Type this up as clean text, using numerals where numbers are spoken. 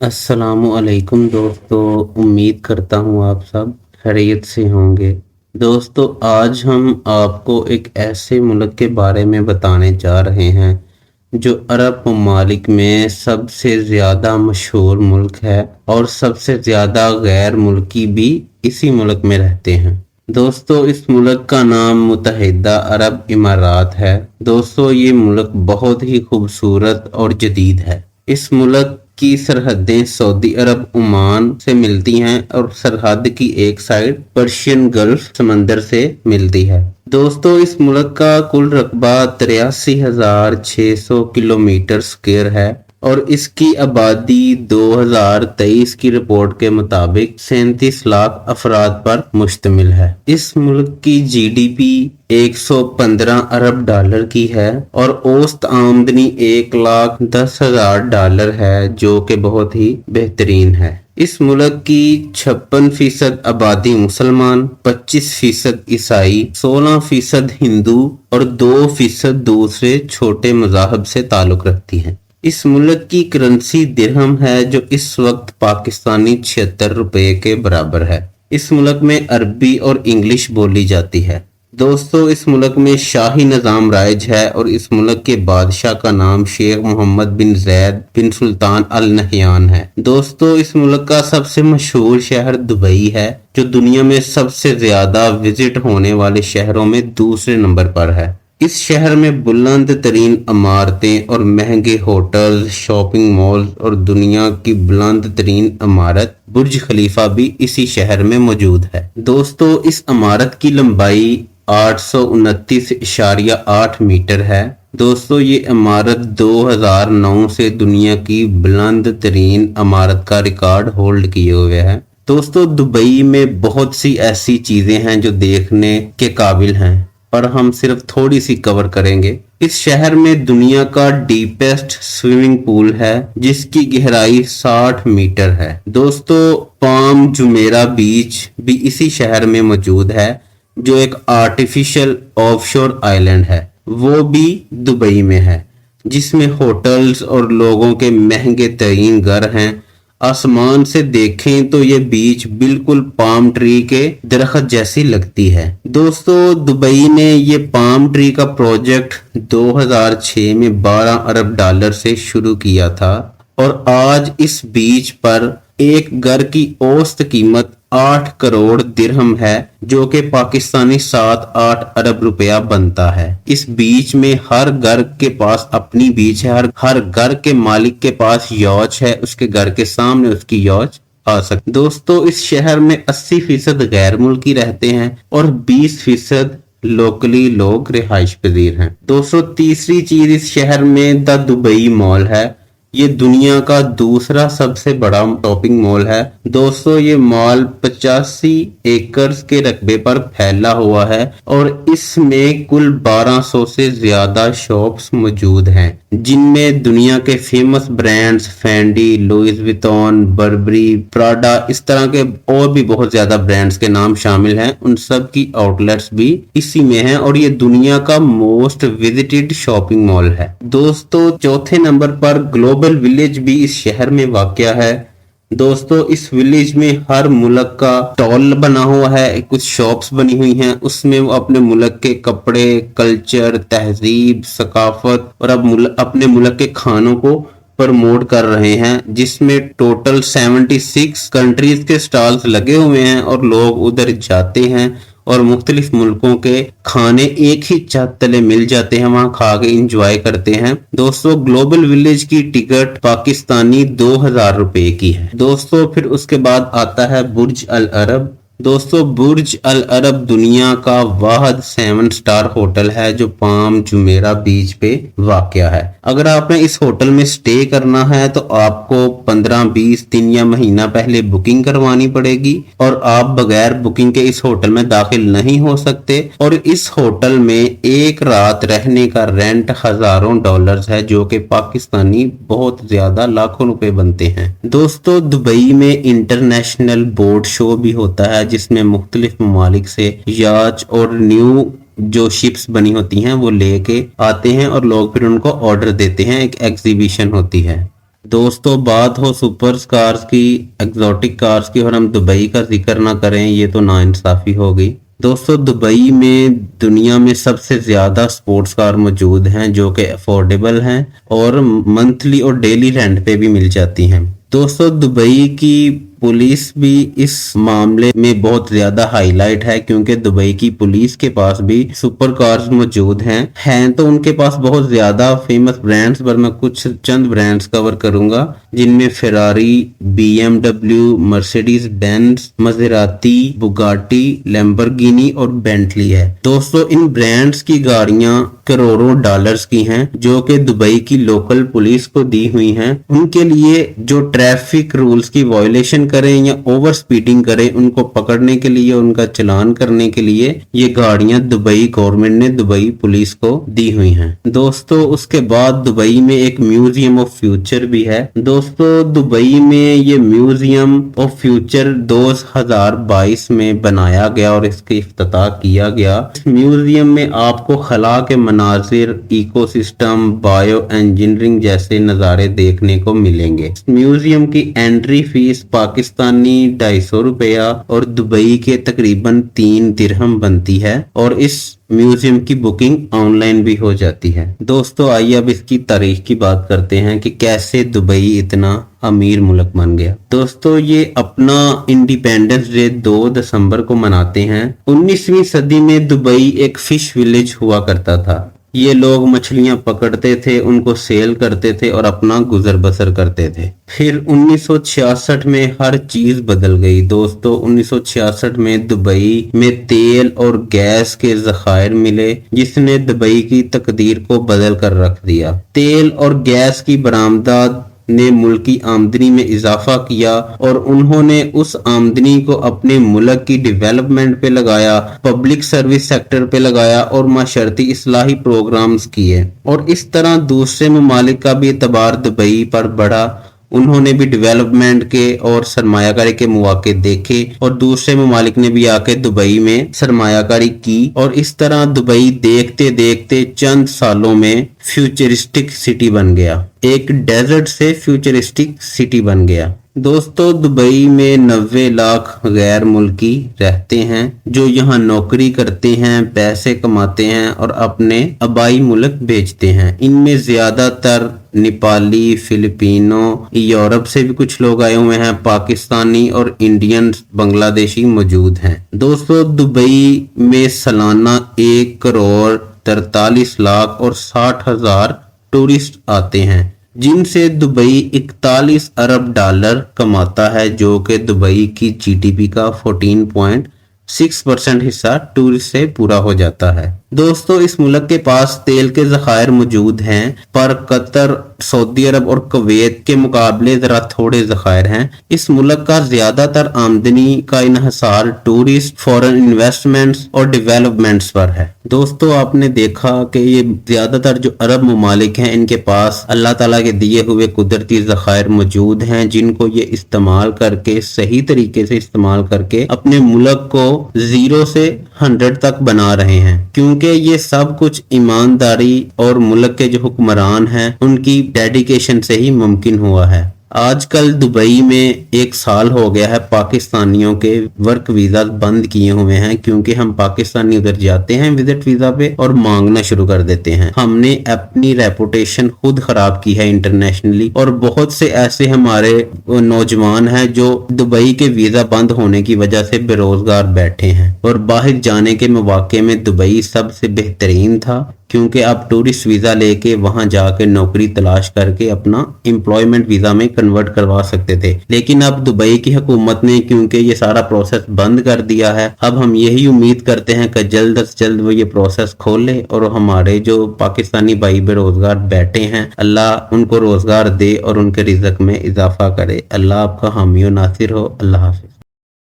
अस्सलाम वालेकुम दोस्तों। उम्मीद करता हूँ आप सब खैरियत से होंगे। दोस्तों, आज हम आपको एक ऐसे मुल्क के बारे में बताने जा रहे हैं जो अरब ममालिक में सबसे ज़्यादा मशहूर मुल्क है और सबसे ज़्यादा गैर मुल्की भी इसी मुल्क में रहते हैं। दोस्तों, इस मुल्क का नाम मुत्तहिदा अरब इमारात है। दोस्तों, ये मुल्क बहुत ही खूबसूरत और जदीद है। इस मुल्क की सरहदें सऊदी अरब ओमान से मिलती हैं और सरहद की एक साइड पर्शियन गल्फ समंदर से मिलती है। दोस्तों, इस मुल्क का कुल रकबा 83,600 किलोमीटर स्क्वायर है और इसकी आबादी 2023 की रिपोर्ट के मुताबिक 37 लाख अफराद पर मुश्तमिल है। इस मुल्क की जीडीपी 115 अरब डॉलर की है और औसत आमदनी 1,10,000 डॉलर है, जो कि बहुत ही बेहतरीन है। इस मुल्क की 56% आबादी मुसलमान, 25% ईसाई, 16% हिंदू और 2% दूसरे छोटे मज़ाहब से ताल्लुक़ रखती है। इस मुल्क की करेंसी दिरहम है, जो इस वक्त पाकिस्तानी 76 रुपए के बराबर है। इस मुल्क में अरबी और इंग्लिश बोली जाती है। दोस्तों, इस मुल्क में शाही निज़ाम राइज है और इस मुल्क के बादशाह का नाम शेख मोहम्मद बिन जैद बिन सुल्तान अल नहयान है। दोस्तों, इस मुल्क का सबसे मशहूर शहर दुबई है, जो दुनिया में सबसे ज्यादा विजिट होने वाले शहरों में दूसरे नंबर पर है। इस शहर में बुलंद तरीन इमारतें और महंगे होटल्स, शॉपिंग मॉल और दुनिया की बुलंद तरीन इमारत बुर्ज खलीफा भी इसी शहर में मौजूद है। दोस्तों, इस इमारत की लंबाई 829.8 मीटर है। दोस्तों, ये इमारत 2009 से दुनिया की बुलंद तरीन इमारत का रिकॉर्ड होल्ड किए हुए है। दोस्तों, दुबई में बहुत सी ऐसी चीजें हैं जो देखने के काबिल हैं, पर हम सिर्फ थोड़ी सी कवर करेंगे। इस शहर में दुनिया का डीपेस्ट स्विमिंग पूल है, जिसकी गहराई 60 मीटर है। दोस्तों, पाम जुमेरा बीच भी इसी शहर में मौजूद है, जो एक आर्टिफिशियल ऑफशोर आइलैंड है, वो भी दुबई में है, जिसमें होटल्स और लोगों के महंगे तरीन घर हैं। आसमान से देखें तो ये बीच बिल्कुल पाम ट्री के दरख्त जैसी लगती है। दोस्तों, दुबई ने ये पाम ट्री का प्रोजेक्ट 2006 में 12 अरब डॉलर से शुरू किया था और आज इस बीच पर एक घर की औसत कीमत 8 करोड़ दिरहम है, जो कि पाकिस्तानी 7-8 अरब रुपया बनता है। इस बीच में हर घर के पास अपनी बीच है, हर घर के मालिक के पास यॉच है, उसके घर के सामने उसकी यॉच आ सकती। दोस्तों, इस शहर में 80% गैर मुल्की रहते हैं और 20% लोकली लोग रिहाइश पजीर हैं। दोस्तों, तीसरी चीज इस शहर में द दुबई मॉल है। ये दुनिया का दूसरा सबसे बड़ा शॉपिंग मॉल है। दोस्तों, ये मॉल 85 एकड़ के रकबे पर फैला हुआ है और इसमें कुल 1200 से ज्यादा शॉप्स मौजूद हैं, जिनमें दुनिया के famous brands Fendi, Louis Vuitton, Burberry, Prada, इस तरह के और भी बहुत ज्यादा ब्रांड्स के नाम शामिल हैं। उन सब की आउटलेट्स भी इसी में हैं और ये दुनिया का मोस्ट विजिटेड शॉपिंग मॉल है। दोस्तों, चौथे नंबर पर ग्लोबल विलेज भी इस शहर में वाक़या है। दोस्तों, इस विलेज में हर मुल्क का स्टॉल बना हुआ है, कुछ शॉप्स बनी हुई हैं, उसमें वो अपने मुल्क के कपड़े, कल्चर, तहजीब, सकाफत और अब अपने मुल्क के खानों को प्रमोट कर रहे हैं, जिसमें टोटल 76 कंट्रीज के स्टॉल्स लगे हुए हैं और लोग उधर जाते हैं और मुख्तलिफ मुल्कों के खाने एक ही छत तले मिल जाते हैं, वहां खा के इंजॉय करते हैं। दोस्तों, ग्लोबल विलेज की टिकट पाकिस्तानी 2000 रुपए की है। दोस्तों, फिर उसके बाद आता है बुर्ज अल अरब। दोस्तों, बुर्ज अल अरब दुनिया का वाहिद 7 स्टार होटल है, जो पाम जुमेरा बीच पे वाक़या है। अगर आपने इस होटल में स्टे करना है तो आपको 15-20 दिन या महीना पहले बुकिंग करवानी पड़ेगी और आप बगैर बुकिंग के इस होटल में दाखिल नहीं हो सकते। और इस होटल में एक रात रहने का रेंट हजारों डॉलर्स है, जो कि पाकिस्तानी बहुत ज्यादा लाखों रुपए बनते हैं। दोस्तों, दुबई में इंटरनेशनल बोट शो भी होता है, जिसमें मुख्तलिफ ममालिक से याच और न्यू जो शिप्स बनी होती हैं वो लेके आते हैं और लोग फिर उनको ऑर्डर देते हैं। एक एग्जीबिशन होती है। दोस्तों बात हो सुपर कार्स की, एग्जॉटिक कार्स की, और हम दुबई का जिक्र ना करें ये तो नाइंसाफी होगी। दोस्तों दुबई में दुनिया में सबसे ज्यादा स्पोर्ट्स कार मौजूद हैं जो कि अफोर्डेबल हैं और मंथली और डेली रेंट पे भी मिल जाती हैं। दोस्तों दुबई की पुलिस भी इस मामले में बहुत ज्यादा हाईलाइट है, क्योंकि दुबई की पुलिस के पास भी सुपर कार्स मौजूद हैं तो उनके पास बहुत ज्यादा फेमस ब्रांड्स, पर मैं कुछ चंद ब्रांड्स कवर करूंगा जिनमें Ferrari, BMW, Mercedes Benz, Maserati, Bugatti, Lamborghini और बेंटली है। दोस्तों इन ब्रांड्स की गाड़ियां करोड़ों डॉलर्स की हैं जो कि दुबई की लोकल पुलिस को दी हुई हैं। उनके लिए जो ट्रैफिक रूल्स की वायलेशन करें या ओवर स्पीडिंग करें, उनको पकड़ने के लिए, उनका चालान करने के लिए ये गाड़ियां दुबई गवर्नमेंट ने दुबई पुलिस को दी हुई हैं। दोस्तों उसके बाद दुबई में एक म्यूजियम ऑफ फ्यूचर भी है। दोस्तों दुबई में ये म्यूजियम ऑफ फ्यूचर 2022 में बनाया गया और इसकी इफ्तिताह किया गया। इस म्यूजियम में आपको खला के मनाजिर, इकोसिस्टम, बायो इंजीनियरिंग जैसे नज़ारे देखने को मिलेंगे। इस म्यूजियम की एंट्री फीस पाकिस्तानी 250 रुपया और दुबई के तकरीबन 3 दिरहम बनती है और इस म्यूजियम की बुकिंग ऑनलाइन भी हो जाती है। दोस्तों आइए अब इसकी तारीख की बात करते हैं कि कैसे दुबई इतना अमीर मुल्क बन गया। दोस्तों ये अपना इंडिपेंडेंस डे 2 दिसंबर को मनाते हैं। 19वीं सदी में दुबई एक फिश विलेज हुआ करता था। ये लोग मछलियां पकड़ते थे, उनको सेल करते थे और अपना गुजर बसर करते थे। फिर 1966 में हर चीज बदल गई। दोस्तों 1966 में दुबई में तेल और गैस के ज़खायर मिले जिसने दुबई की तकदीर को बदल कर रख दिया। तेल और गैस की बरामदात ने मुल्क की आमदनी में इजाफा किया और उन्होंने उस आमदनी को अपने मुल्क की डेवलपमेंट पे लगाया, पब्लिक सर्विस सेक्टर पे लगाया और माशरती इस्लाही प्रोग्राम्स किए और इस तरह दूसरे ममालिक का भी एतबार दुबई पर बढ़ा। उन्होंने भी डेवलपमेंट के और सरमायाकारी के मौके देखे और दूसरे ममालिक ने भी आके दुबई में सरमायाकारी की और इस तरह दुबई देखते देखते चंद सालों में फ्यूचरिस्टिक सिटी बन गया। एक डेजर्ट से फ्यूचरिस्टिक सिटी बन गया। दोस्तों दुबई में 90 लाख गैर मुल्की रहते हैं जो यहाँ नौकरी करते हैं, पैसे कमाते हैं और अपने आबाई मुल्क भेजते हैं। इनमें ज्यादातर नेपाली, फिलिपिनो, यूरोप से भी कुछ लोग आए हुए हैं, पाकिस्तानी और इंडियन, बांग्लादेशी मौजूद हैं। दोस्तों दुबई में सालाना 1 करोड़ 43 लाख और 60 हजार टूरिस्ट आते हैं जिनसे दुबई 41 अरब डॉलर कमाता है जो कि दुबई की जीडीपी का 14.6% हिस्सा टूरिस्ट से पूरा हो जाता है। दोस्तों इस मुल्क के पास तेल के ज़खायर मौजूद हैं पर कतर, सऊदी अरब और कुवैत के मुकाबले जरा थोड़े ज़खायर हैं। इस मुल्क का ज्यादातर आमदनी का इन्हिसार टूरिस्ट, फॉरेन इन्वेस्टमेंट्स और डेवलपमेंट्स पर है। दोस्तों आपने देखा कि ये ज्यादातर जो अरब ममालिक हैं इनके पास अल्लाह ताला के दिए हुए कुदरती ज़खायर मौजूद हैं जिनको ये इस्तेमाल करके, सही तरीके से इस्तेमाल करके अपने मुल्क को 0 से 100 तक बना रहे हैं, क्योंकि ये सब कुछ ईमानदारी और मुल्क के जो हुक्मरान हैं उनकी डेडिकेशन से ही मुमकिन हुआ है। आजकल दुबई में 1 साल हो गया है पाकिस्तानियों के वर्क वीजा बंद किए हुए हैं, क्योंकि हम पाकिस्तानी उधर जाते हैं विजिट वीजा पे और मांगना शुरू कर देते हैं। हमने अपनी रेपुटेशन खुद खराब की है इंटरनेशनली और बहुत से ऐसे हमारे नौजवान हैं जो दुबई के वीजा बंद होने की वजह से बेरोजगार बैठे हैं और बाहर जाने के मौके में दुबई सबसे बेहतरीन था, क्योंकि आप टूरिस्ट वीजा लेके वहां जाके नौकरी तलाश करके अपना एम्प्लॉयमेंट वीजा में कन्वर्ट करवा सकते थे। लेकिन अब दुबई की हुकूमत ने क्योंकि ये सारा प्रोसेस बंद कर दिया है, अब हम यही उम्मीद करते हैं कि जल्द से जल्द वो ये प्रोसेस खोले और हमारे जो पाकिस्तानी भाई बेरोजगार बैठे हैं अल्लाह उनको रोजगार दे और उनके रिज़्क में इजाफा करे। अल्लाह आपका हामी और नासिर हो। अल्लाह हाफ़िज़।